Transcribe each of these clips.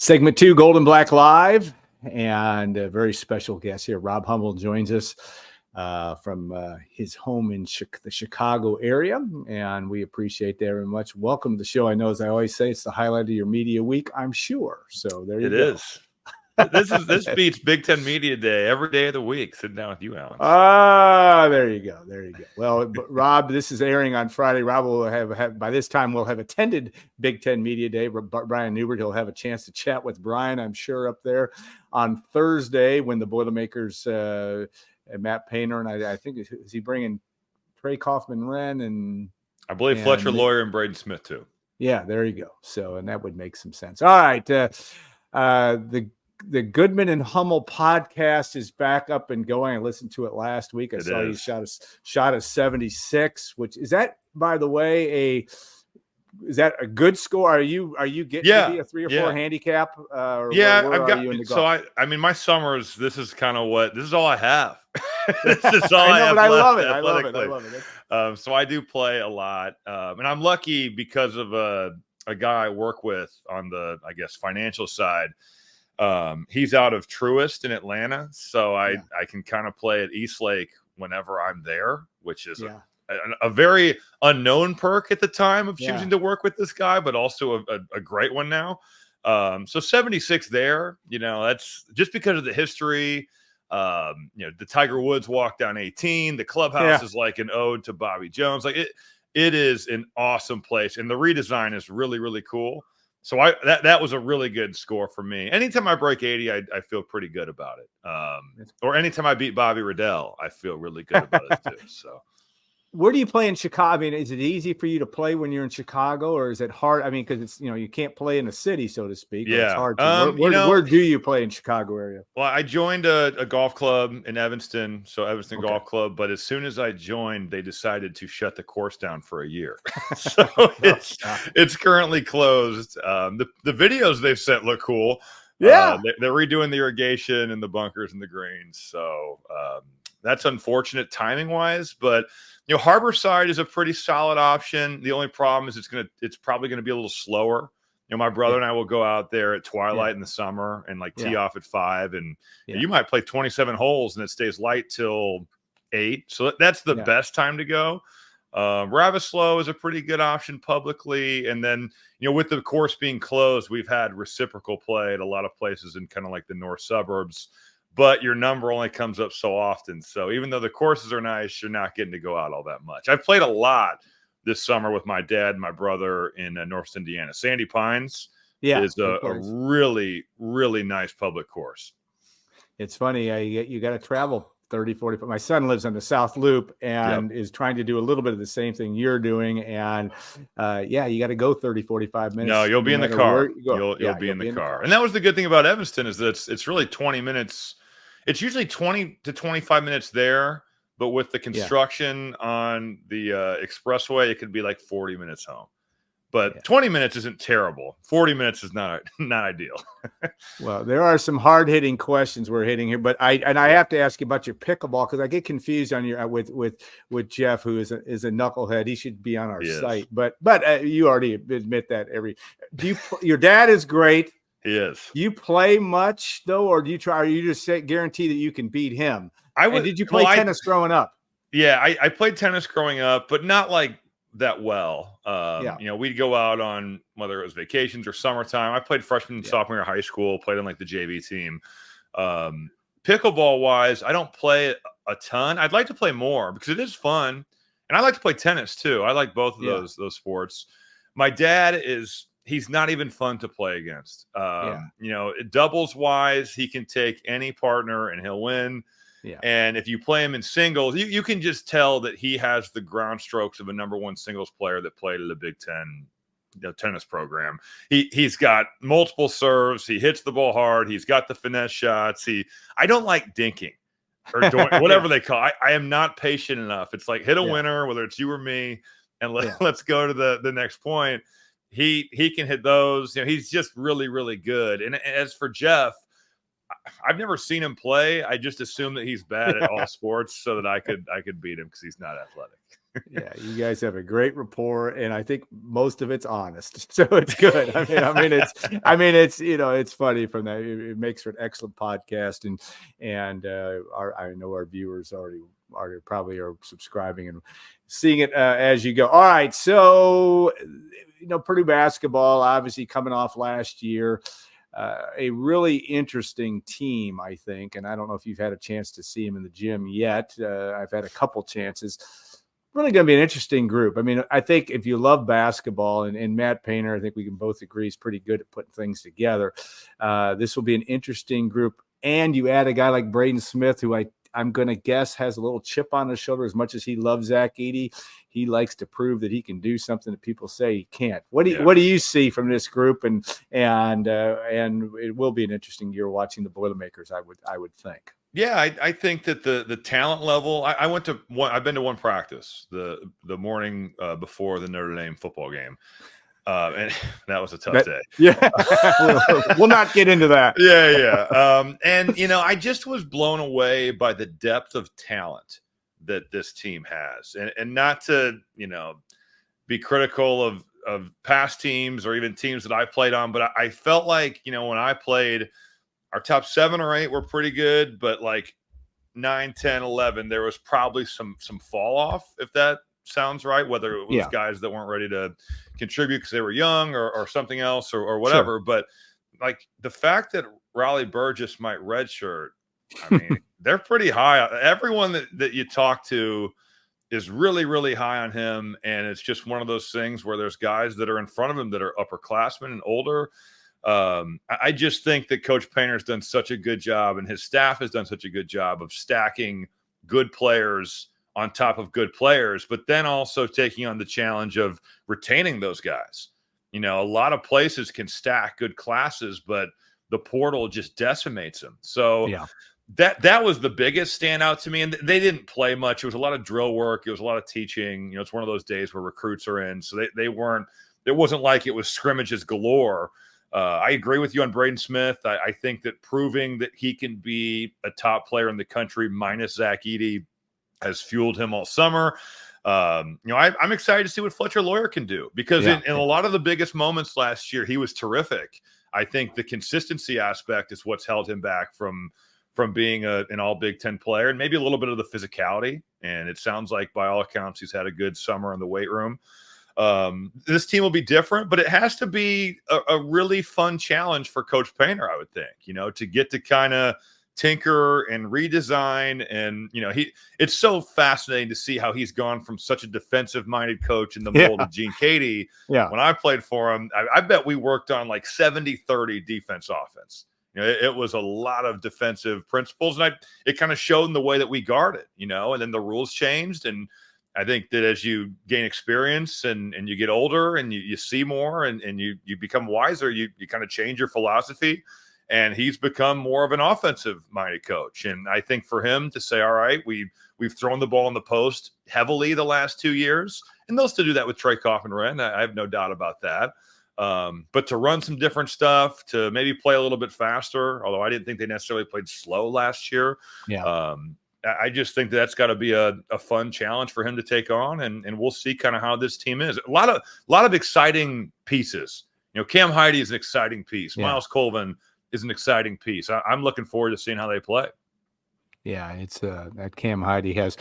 Segment 2, Gold and Black Live, and a very special guest here. Rob Hummel joins us from his home in the Chicago area, and we appreciate that very much. Welcome to the show. I know, as I always say, it's the highlight of your media week, I'm sure. So there you go. It is. This beats Big Ten Media Day every day of the week. Sitting down with you, Alan. There you go. There you go. Well, Rob, this is airing on Friday. Rob will have by this time we'll have attended Big Ten Media Day. Brian Newbert, he'll have a chance to chat with Brian, I'm sure, up there on Thursday when the Boilermakers, Matt Painter, and I think is he bringing Trey Kaufman-Wren and I believe Fletcher Lawyer and Braden Smith too. Yeah, there you go. So, and that would make some sense. All right, the Goodman and Hummel podcast is back up and going. I listened to it last week. I saw you shot a 76, which is that, by the way, is that a good score? Are you getting to be a 3 or 4 handicap? I've got you. So I mean, my summers. This is all I have. This is all I have. But I love it. I love it. So I do play a lot, and I'm lucky because of a guy I work with on the, I guess, financial side. He's out of Truist in Atlanta, so I can kind of play at Eastlake whenever I'm there, which is a very unknown perk at the time of choosing to work with this guy, but also a great one now. So 76 there, that's just because of the history. The Tiger Woods walk down 18. The clubhouse is like an ode to Bobby Jones. Like it is an awesome place, and the redesign is really, really cool. So that was a really good score for me. Anytime I break 80, I feel pretty good about it. Or anytime I beat Bobby Riddell, I feel really good about it too. So, where do you play in Chicago? I mean, is it easy for you to play when you're in Chicago, or is it hard? I mean, because it's you can't play in a city, so to speak. Yeah, it's hard. Where do you play in Chicago area? Well, I joined a golf club in Evanston, so Evanston Golf Club. But as soon as I joined, they decided to shut the course down for a year, so it's currently closed. The videos they've sent look cool. Yeah, they're redoing the irrigation and the bunkers and the greens. So that's unfortunate timing wise, but. Harborside is a pretty solid option. The only problem is it's probably gonna be a little slower. My brother and I will go out there at twilight in the summer and tee off at 5, and you might play 27 holes and it stays light till 8. So that's the best time to go. Ravislow is a pretty good option publicly, and then with the course being closed, we've had reciprocal play at a lot of places in kind of like the north suburbs. But your number only comes up so often. So even though the courses are nice, you're not getting to go out all that much. I've played a lot this summer with my dad and my brother in North Indiana. Sandy Pines is a really, really nice public course. It's funny. You got to travel 30, 40. My son lives on the South Loop and is trying to do a little bit of the same thing you're doing. And you got to go 30 45 minutes. No, you'll be in the car. You'll be in the car. And that was the good thing about Evanston is that it's really 20 minutes. It's usually 20 to 25 minutes there, but with the construction on the expressway, it could be like 40 minutes home. But 20 minutes isn't terrible. 40 minutes is not ideal. Well, there are some hard-hitting questions we're hitting here, but I have to ask you about your pickleball because I get confused on your with Jeff, who is a knucklehead. He should be on our site, but you already admit that your dad is great. He is. Do you play much though, or do you try? Or you just guarantee that you can beat him? Did you play tennis growing up? Yeah, I played tennis growing up, but not like that well. We'd go out on whether it was vacations or summertime. I played freshman and sophomore year of high school. Played on like the JV team. Pickleball wise, I don't play a ton. I'd like to play more because it is fun, and I like to play tennis too. I like both of those sports. My dad he's not even fun to play against. Doubles wise, he can take any partner and he'll win. Yeah. And if you play him in singles, you can just tell that he has the ground strokes of a number one singles player that played at a Big Ten tennis program. He's got multiple serves. He hits the ball hard. He's got the finesse shots. I don't like dinking or doing whatever they call it. I am not patient enough. It's like hit a winner, whether it's you or me, and let's go to the next point. He can hit those. He's just really, really good. And as for Jeff, I've never seen him play. I just assume that he's bad at all sports so that I could beat him because he's not athletic. Yeah, you guys have a great rapport, and I think most of it's honest, so it's good. It's it's funny from that. It makes for an excellent podcast, and I know our viewers already probably are subscribing and seeing it as you go. All right, so Purdue basketball obviously coming off last year. A really interesting team, I think, and I don't know if you've had a chance to see him in the gym yet. I've had a couple chances. Really going to be an interesting group. I mean, I think if you love basketball, and Matt Painter, I think we can both agree, is pretty good at putting things together. This will be an interesting group. And you add a guy like Braden Smith, who I'm going to guess has a little chip on his shoulder. As much as he loves Zach-Edey, he likes to prove that he can do something that people say he can't. What do you see from this group? And it will be an interesting year watching the Boilermakers, I would think. Yeah, I think that the talent level. I've been to one practice the morning before the Notre Dame football game, and that was a tough day. Yeah, we'll not get into that. Yeah. And I just was blown away by the depth of talent that this team has, and not to be critical of past teams or even teams that I played on, but I felt like when I played, our top 7 or 8 were pretty good, but like 9, 10, 11, there was probably some fall off, if that sounds right, whether it was guys that weren't ready to contribute because they were young or something else or whatever. Sure. But like the fact that Raleigh Burgess might redshirt, I mean, they're pretty high. Everyone that you talk to is really, really high on him. And it's just one of those things where there's guys that are in front of him that are upperclassmen and older. I just think that Coach Painter's done such a good job, and his staff has done such a good job of stacking good players on top of good players, but then also taking on the challenge of retaining those guys. A lot of places can stack good classes, but the portal just decimates them. So that was the biggest standout to me. And they didn't play much. It was a lot of drill work. It was a lot of teaching. It's one of those days where recruits are in. So it wasn't like it was scrimmages galore. I agree with you on Braden Smith. I think that proving that he can be a top player in the country minus Zach-Edey has fueled him all summer. I'm excited to see what Fletcher Lawyer can do, because in a lot of the biggest moments last year, he was terrific. I think the consistency aspect is what's held him back from being an all Big Ten player, and maybe a little bit of the physicality. And it sounds like by all accounts, he's had a good summer in the weight room. This team will be different, but it has to be a really fun challenge for Coach Painter, I would think, to get to kind of tinker and redesign. And, it's so fascinating to see how he's gone from such a defensive minded coach in the mold of Gene Cady. Yeah. When I played for him, I bet we worked on like 70-30 defense offense. It was a lot of defensive principles, and it kind of showed in the way that we guarded, and then the rules changed. And I think that as you gain experience and you get older and you see more and you become wiser, you kind of change your philosophy. And he's become more of an offensive-minded coach. And I think for him to say, all right, we've thrown the ball in the post heavily the last 2 years, and they'll still do that with Trey Kaufman-Renn. I have no doubt about that. But to run some different stuff, to maybe play a little bit faster, although I didn't think they necessarily played slow last year. Yeah. I just think that's got to be a fun challenge for him to take on, and we'll see kind of how this team is. A lot of exciting pieces. Cam Heide is an exciting piece. Yeah. Miles Colvin is an exciting piece. I'm looking forward to seeing how they play. Yeah, it's that Cam Heide has.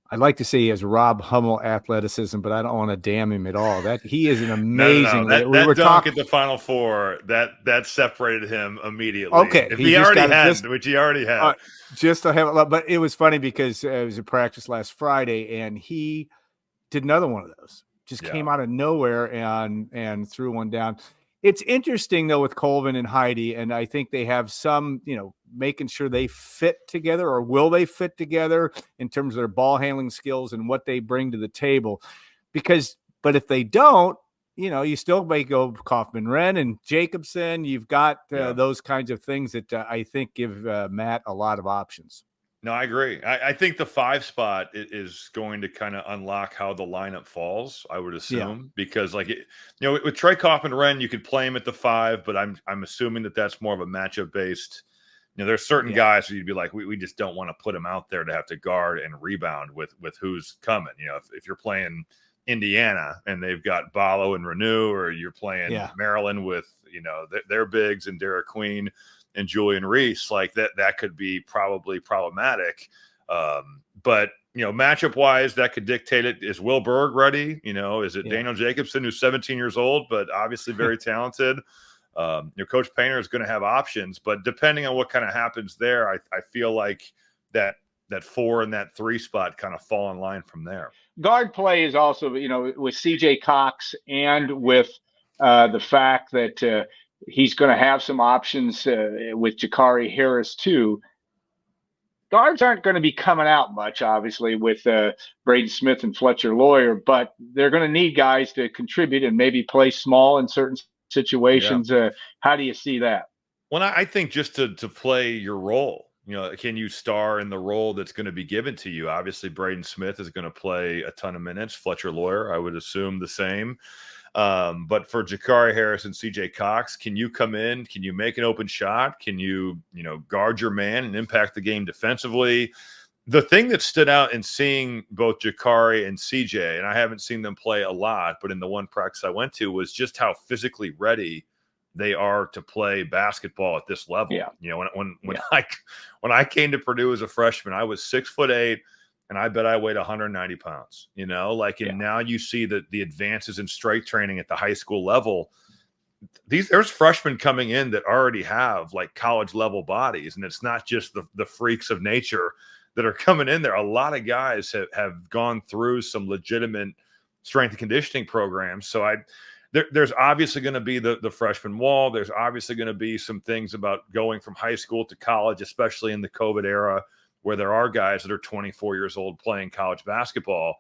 I'd like to say he has Rob Hummel athleticism, but I don't want to damn him at all. That he is an amazing. No. That dunk at the Final Four that separated him immediately. Okay, which he already had. Just to have it, but it was funny because it was a practice last Friday, and he did another one of those. Just came out of nowhere and threw one down. It's interesting though with Colvin and Heide, and I think they have some, making sure they fit together, or will they fit together in terms of their ball handling skills and what they bring to the table. But if they don't, you still may go Kaufman-Renn and Jacobson. You've got those kinds of things that I think give Matt a lot of options. No, I agree. I think the 5 spot is going to kind of unlock how the lineup falls, I would assume, because with Trey Kaufman-Renn, you could play him at the 5, but I'm assuming that's more of a matchup based there's certain guys who you'd be like, we just don't want to put them out there to have to guard and rebound with who's coming. If you're playing Indiana and they've got Ballo and Renew, or you're playing Maryland with, their bigs and Derek Queen and Julian Reese, like that could be probably problematic. But matchup wise, that could dictate it. Is Will Berg ready? Is it Daniel Jacobson, who's 17 years old, but obviously very talented? Coach Painter is going to have options, but depending on what kind of happens there, I feel like that 4 and that 3 spot kind of fall in line from there. Guard play is also, with CJ Cox and with the fact that he's going to have some options with Jakari Harris too. Guards aren't going to be coming out much, obviously, with Braden Smith and Fletcher Lawyer, but they're going to need guys to contribute and maybe play small in certain situations. How do you see that? Well, I think just to play your role, can you star in the role that's going to be given to you? Obviously, Braden Smith is going to play a ton of minutes. Fletcher Lawyer, I would assume the same. But for Jakari Harris and CJ Cox, can you come in? Can you make an open shot? Can you, guard your man and impact the game defensively? The thing that stood out in seeing both Jakari and CJ, and I haven't seen them play a lot, but in the one practice I went to, was just how physically ready they are to play basketball at this level. When I came to Purdue as a freshman, I was 6'8", and I bet I weighed 190 pounds. Now you see that the advances in strength training at the high school level. There's freshmen coming in that already have like college level bodies, and it's not just the freaks of nature that are coming in there. A lot of guys have gone through some legitimate strength and conditioning programs. So there's obviously going to be the freshman wall. There's obviously going to be some things about going from high school to college, especially in the COVID era, where there are guys that are 24 years old playing college basketball.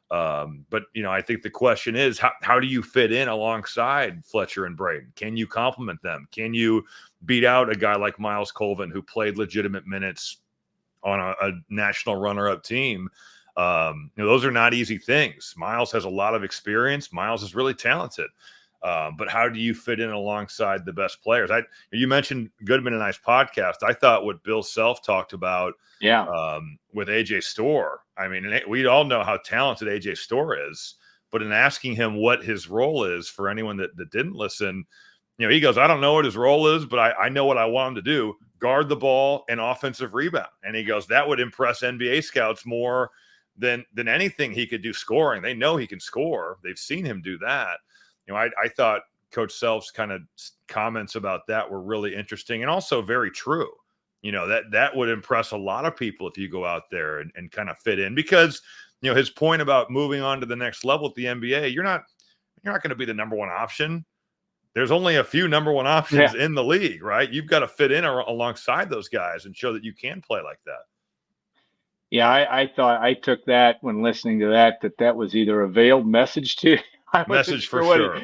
But I think the question is, how do you fit in alongside Fletcher and Braden? Can you complement them? Can you beat out a guy like Miles Colvin, who played legitimate minutes on a national runner-up team? Those are not easy things. Miles has a lot of experience. Miles is really talented. But how do you fit in alongside the best players? You mentioned Goodman and I's podcast. I thought what Bill Self talked about with AJ Storr. I mean, we all know how talented AJ Storr is, but in asking him what his role is, for anyone that didn't listen, he goes, I don't know what his role is, but I know what I want him to do: guard the ball and offensive rebound. And he goes, that would impress NBA scouts more than anything he could do scoring. They know he can score. They've seen him do that. I thought Coach Self's kind of comments about that were really interesting and also very true. That would impress a lot of people if you go out there and kind of fit in, because, his point about moving on to the next level at the NBA, you're not going to be the number one option. There's only a few number one options in the league, right? You've got to fit in alongside those guys and show that you can play like that. Yeah, I thought I took that when listening to that was either a veiled message to message for sure.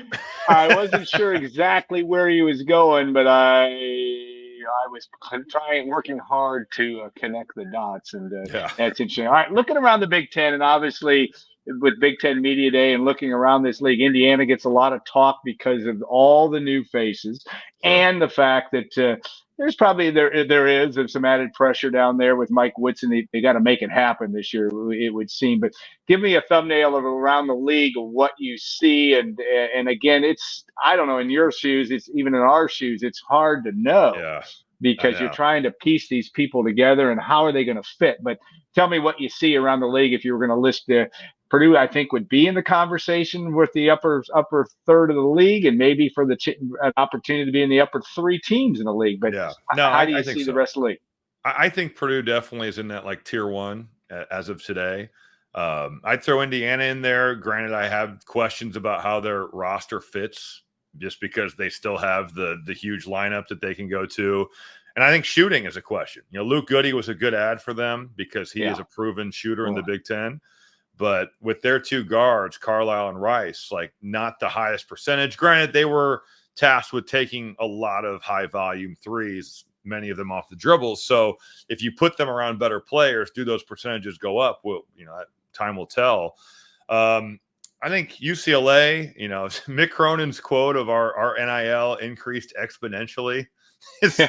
I wasn't sure exactly where he was going, but I was working hard to connect the dots, and that's interesting. All right, looking around the Big Ten, and obviously with Big Ten Media Day and looking around this league, Indiana gets a lot of talk because of all the new faces and the fact that there's probably there is some added pressure down there with Mike Woodson. They got to make it happen this year, it would seem. But give me a thumbnail of around the league of what you see, and again, it's, I don't know, in your shoes, it's even in our shoes, it's hard to know because you're trying to piece these people together and how are they going to fit. But tell me what you see around the league. If you were going to list Purdue, I think, would be in the conversation with the upper third of the league, and maybe for an opportunity to be in the upper 3 teams in the league. But how do you see the rest of the league? I think Purdue definitely is in that like tier 1 as of today. I'd throw Indiana in there. Granted, I have questions about how their roster fits, just because they still have the huge lineup that they can go to. And I think shooting is a question. Luke Goody was a good ad for them because he is a proven shooter in the Big Ten. But with their 2 guards, Carlisle and Rice, like not the highest percentage. Granted, they were tasked with taking a lot of high volume threes, many of them off the dribbles. So if you put them around better players, do those percentages go up? Well, time will tell. I think UCLA, Mick Cronin's quote of our NIL increased exponentially is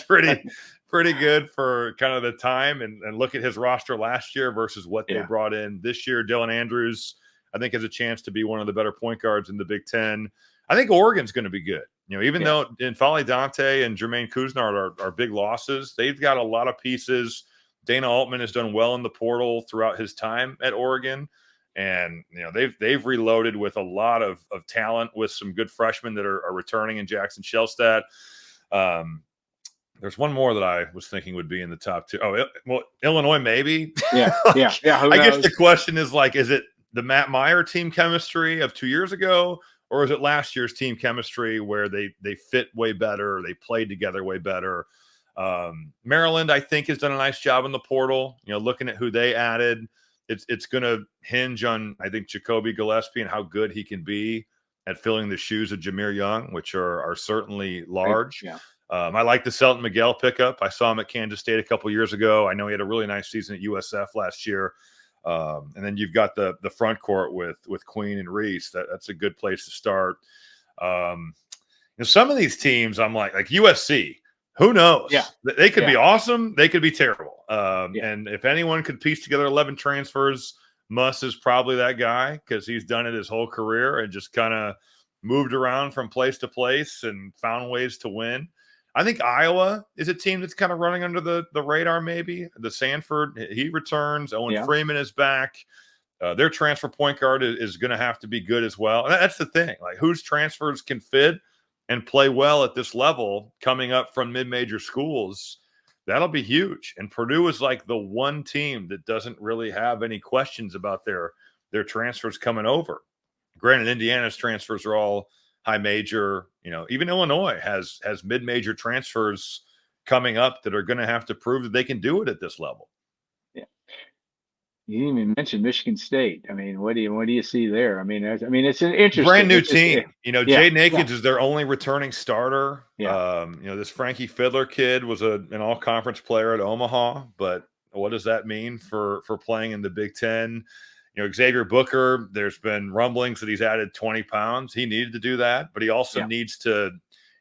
pretty good for kind of the time, and look at his roster last year versus what they brought in this year. Dylan Andrews, I think, has a chance to be one of the better point guards in the Big Ten. I think Oregon's going to be good. Even though N'Faly Dante and Jermaine Couisnard are big losses, they've got a lot of pieces. Dana Altman has done well in the portal throughout his time at Oregon. And, they've reloaded with a lot of talent, with some good freshmen that are returning in Jackson Shellstat. There's one more that I was thinking would be in the top two. Oh, well, Illinois, maybe. Yeah. I guess the question is, is it the Matt Meyer team chemistry of 2 years ago, or is it last year's team chemistry where they fit way better, they played together way better? Maryland, I think, has done a nice job in the portal. Looking at who they added, it's going to hinge on, I think, Jacoby Gillespie and how good he can be at filling the shoes of Jameer Young, which are certainly large. Yeah. I like the Selton Miguel pickup. I saw him at Kansas State a couple years ago. I know he had a really nice season at USF last year. And then you've got the front court with Queen and Reese. That's a good place to start. Some of these teams, I'm like USC. Who knows? Yeah. They could be awesome. They could be terrible. And if anyone could piece together 11 transfers, Muss is probably that guy, because he's done it his whole career and just kind of moved around from place to place and found ways to win. I think Iowa is a team that's kind of running under the radar, maybe. The Sanford, he returns. Owen Freeman is back. Their transfer point guard is going to have to be good as well. And that's the thing. Whose transfers can fit and play well at this level coming up from mid-major schools, that'll be huge. And Purdue is the one team that doesn't really have any questions about their transfers coming over. Granted, Indiana's transfers are all high major. Even Illinois has mid-major transfers coming up that are going to have to prove that they can do it at this level. Yeah. You didn't even mention Michigan State. I mean, what do you see there? I mean, it's an interesting brand new team. Jaden Akins is their only returning starter. Yeah. This Frankie Fiddler kid was an all-conference player at Omaha, but what does that mean for playing in the Big Ten? Xavier Booker, there's been rumblings that he's added 20 pounds. He needed to do that, but he also needs to,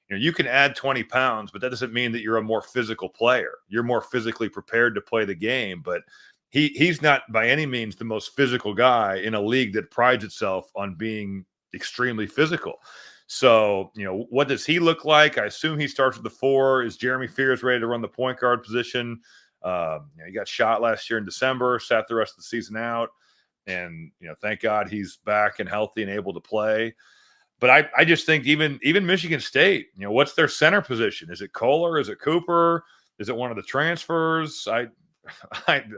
you can add 20 pounds, but that doesn't mean that you're a more physical player. You're more physically prepared to play the game, but he's not by any means the most physical guy in a league that prides itself on being extremely physical. So, what does he look like? I assume he starts with the 4. Is Jeremy Fears ready to run the point guard position? He got shot last year in December, sat the rest of the season out. And, thank God he's back and healthy and able to play. But I just think even Michigan State, what's their center position? Is it Kohler? Is it Cooper? Is it one of the transfers? I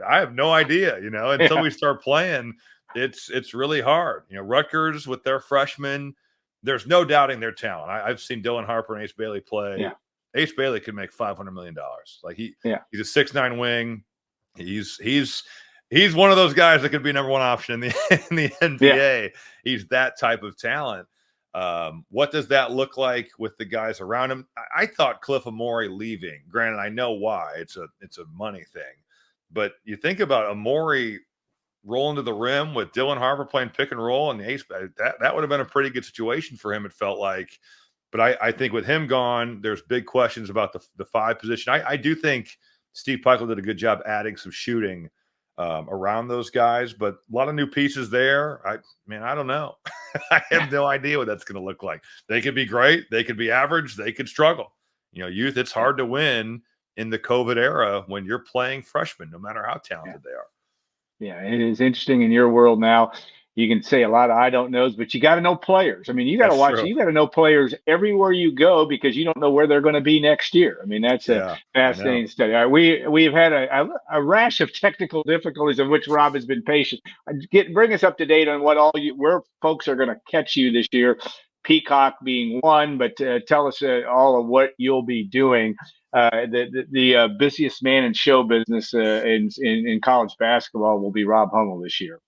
have no idea, until we start playing, it's really hard. Rutgers with their freshmen, there's no doubting their talent. I've seen Dylan Harper and Ace Bailey play. Yeah. Ace Bailey could make $500 million. He's a 6'9" wing. He's one of those guys that could be number one option in the NBA. Yeah. He's that type of talent. What does that look like with the guys around him? I thought Cliff Amore leaving. Granted, I know why. It's a money thing. But you think about Amore rolling to the rim with Dylan Harper playing pick and roll and the ace, that would have been a pretty good situation for him, it felt like. But I think with him gone, there's big questions about the 5 position. I do think Steve Peichel did a good job adding some shooting around those guys, but a lot of new pieces there. I don't know. I have no idea what that's going to look like. They could be great. They could be average. They could struggle. Youth, it's hard to win in the COVID era when you're playing freshmen, no matter how talented they are. Yeah, it is interesting in your world now. You can say a lot of I don't knows, but you got to know players. I mean, you got to watch. True. You got to know players everywhere you go because you don't know where they're going to be next year. I mean, that's a fascinating study. All right, we've had a rash of technical difficulties of which Rob has been patient. Bring us up to date on where folks are going to catch you this year. Peacock being one, but tell us all of what you'll be doing. The busiest man in show business in college basketball will be Rob Hummel this year.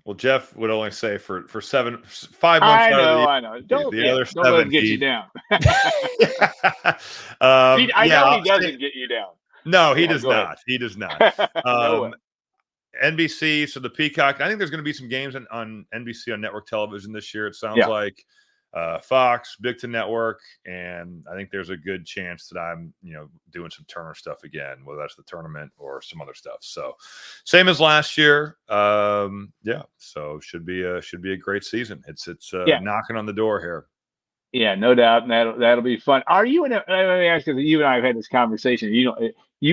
Well, Jeff would only say for 5 months. I know. Don't let him get you down. I know he doesn't get you down. No, he does not. He does not. NBC, so the Peacock. I think there's going to be some games on NBC on network television this year. It sounds like Fox, Big Ten Network, and I think there's a good chance that I'm, doing some Turner stuff again, whether that's the tournament or some other stuff. So, same as last year. So should be a great season. It's knocking on the door here. Yeah, no doubt, and that'll be fun. Are you let me ask you, you and I have had this conversation.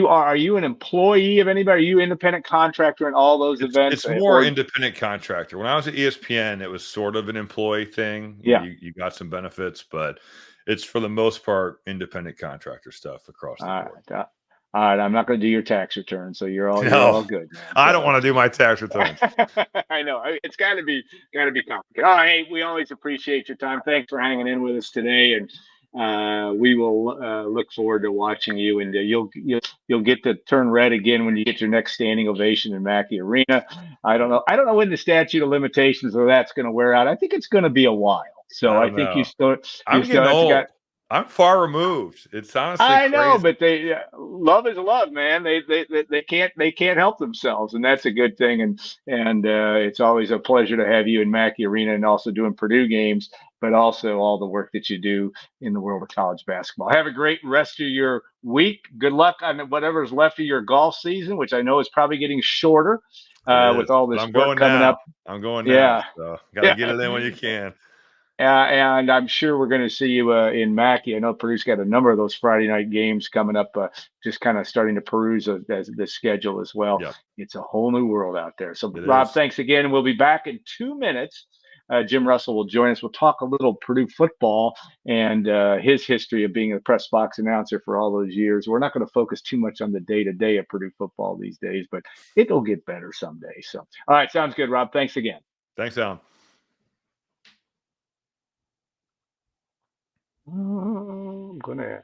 Are you an employee of anybody? Are you independent contractor in all those events? It's more independent contractor. When I was at ESPN, it was sort of an employee thing. You got some benefits, but it's for the most part independent contractor stuff across the board. All right, I'm not going to do your tax return, so you're all good, man. I don't want to do my tax returns. I know it's got to be complicated. All right, we always appreciate your time. Thanks for hanging in with us today, and we will look forward to watching you. And you'll get to turn red again when you get your next standing ovation in Mackey Arena. I don't know when the statute of limitations of that's going to wear out. I think it's going to be a while. So I think you still. I'm getting old. I'm far removed. It's honestly I know, crazy. but love is love, man. They can't help themselves, and that's a good thing. And it's always a pleasure to have you in Mackey Arena and also doing Purdue games, but also all the work that you do in the world of college basketball. Have a great rest of your week. Good luck on whatever's left of your golf season, which I know is probably getting shorter with all this work coming up. I'm going now. So gotta get it in when you can. And I'm sure we're going to see you in Mackey. I know Purdue's got a number of those Friday night games coming up, just kind of starting to peruse the schedule as well. Yep. It's a whole new world out there. So, Rob, thanks again. We'll be back in 2 minutes. Jim Russell will join us. We'll talk a little Purdue football and his history of being a press box announcer for all those years. We're not going to focus too much on the day-to-day of Purdue football these days, but it'll get better someday. So, all right, sounds good, Rob. Thanks again. Thanks, Alan. I'm going to